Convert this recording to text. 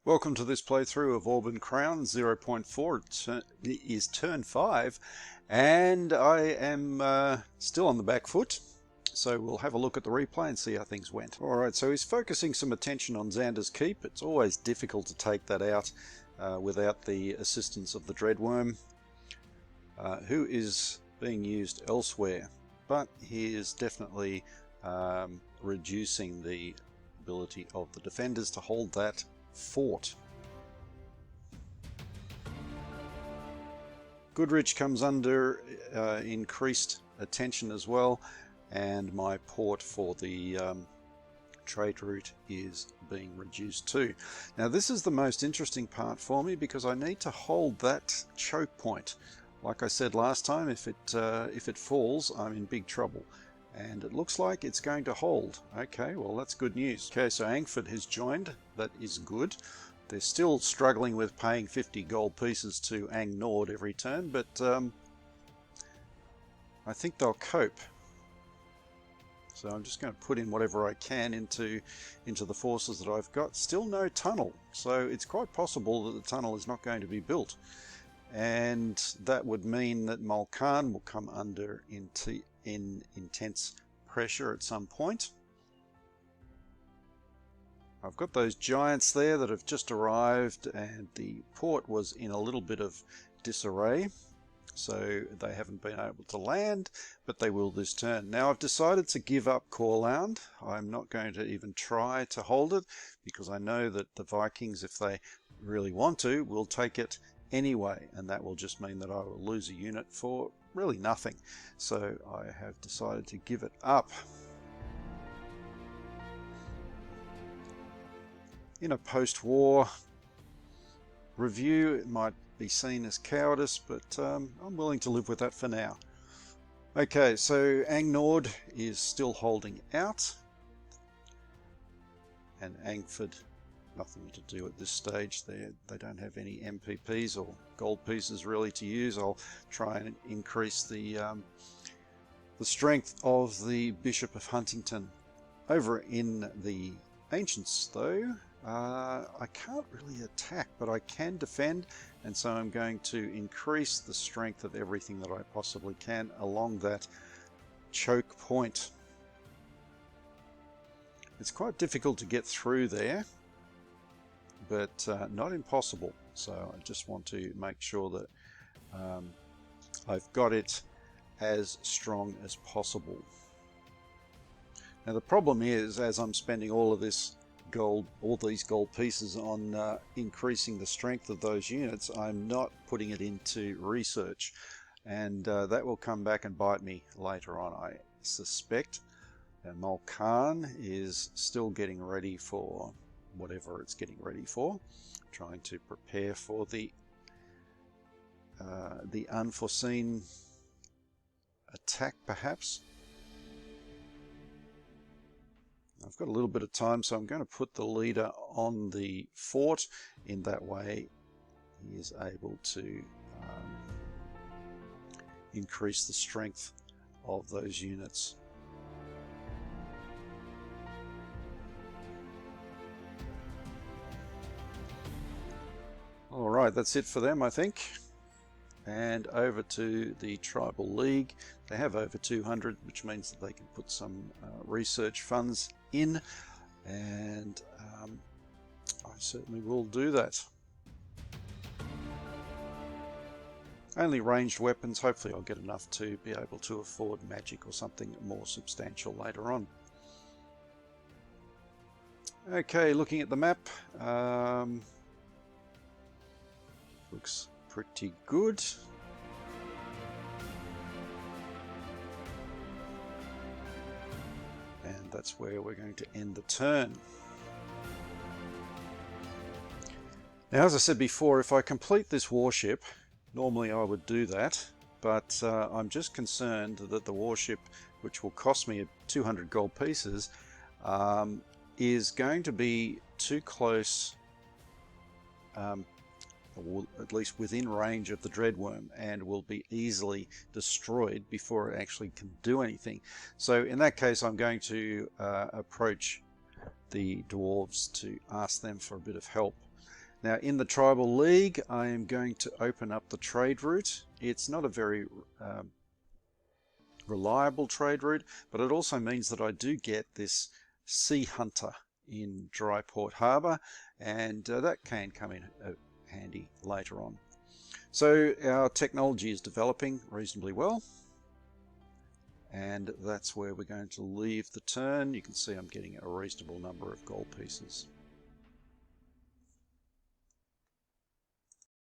Welcome to this playthrough of Auburn Crown 0.4. It is turn 5 and I am still on the back foot, so we'll have a look at the replay and see how things went. Alright, so he's focusing some attention on Xander's Keep. It's always difficult to take that out without the assistance of the Dreadworm, who is being used elsewhere, but he is definitely reducing the ability of the defenders to hold that fort. Goodrich comes under increased attention as well, and my port for the trade route is being reduced too. Now this is the most interesting part for me because I need to hold that choke point. Like I said last time, if it falls, I'm in big trouble. And it looks like it's going to hold. Okay, well that's good news. Okay, so Angford has joined. That is good. They're still struggling with paying 50 gold pieces to Ang Nord every turn, but I think they'll cope. So I'm just going to put in whatever I can into the forces that I've got. Still no tunnel, so it's quite possible that the tunnel is not going to be built. And that would mean that Malkan will come under in intense pressure at some point. I've got those giants there that have just arrived, and the port was in a little bit of disarray, so they haven't been able to land, but they will this turn. Now I've decided to give up Corland. I'm not going to even try to hold it because I know that the Vikings, if they really want to, will take it anyway, and that will just mean that I will lose a unit for really nothing. So I have decided to give it up. In a post-war review, it might be seen as cowardice, but I'm willing to live with that for now. Okay, so Ang Nord is still holding out, and Angford, nothing to do at this stage. They don't have any MPPs or gold pieces really to use. I'll try and increase the strength of the Bishop of Huntington. Over in the Ancients though, I can't really attack, but I can defend, and so I'm going to increase the strength of everything that I possibly can along that choke point. It's quite difficult to get through there, but not impossible. So I just want to make sure that I've got it as strong as possible. Now the problem is, as I'm spending all these gold pieces on increasing the strength of those units, I'm not putting it into research, and that will come back and bite me later on, I suspect. Malkan is still getting ready for whatever it's getting ready for, trying to prepare for the unforeseen attack perhaps. I've got a little bit of time, so I'm going to put the leader on the fort. In that way he is able to increase the strength of those units. Alright, that's it for them, I think. And over to the Tribal League. They have over 200, which means that they can put some research funds in, and I certainly will do that. Only ranged weapons. Hopefully I'll get enough to be able to afford magic or something more substantial later on. Okay, looking at the map, looks pretty good. And that's where we're going to end the turn. Now, as I said before, if I complete this warship, normally I would do that, but I'm just concerned that the warship, which will cost me 200 gold pieces, is going to be too close, or at least within range of the Dreadworm, and will be easily destroyed before it actually can do anything. So in that case I'm going to approach the dwarves to ask them for a bit of help. Now in the Tribal League, I am going to open up the trade route. It's not a very reliable trade route, but it also means that I do get this Sea Hunter in Dryport Harbour, and that can come in handy later on. So our technology is developing reasonably well, and that's where we're going to leave the turn. You can see I'm getting a reasonable number of gold pieces.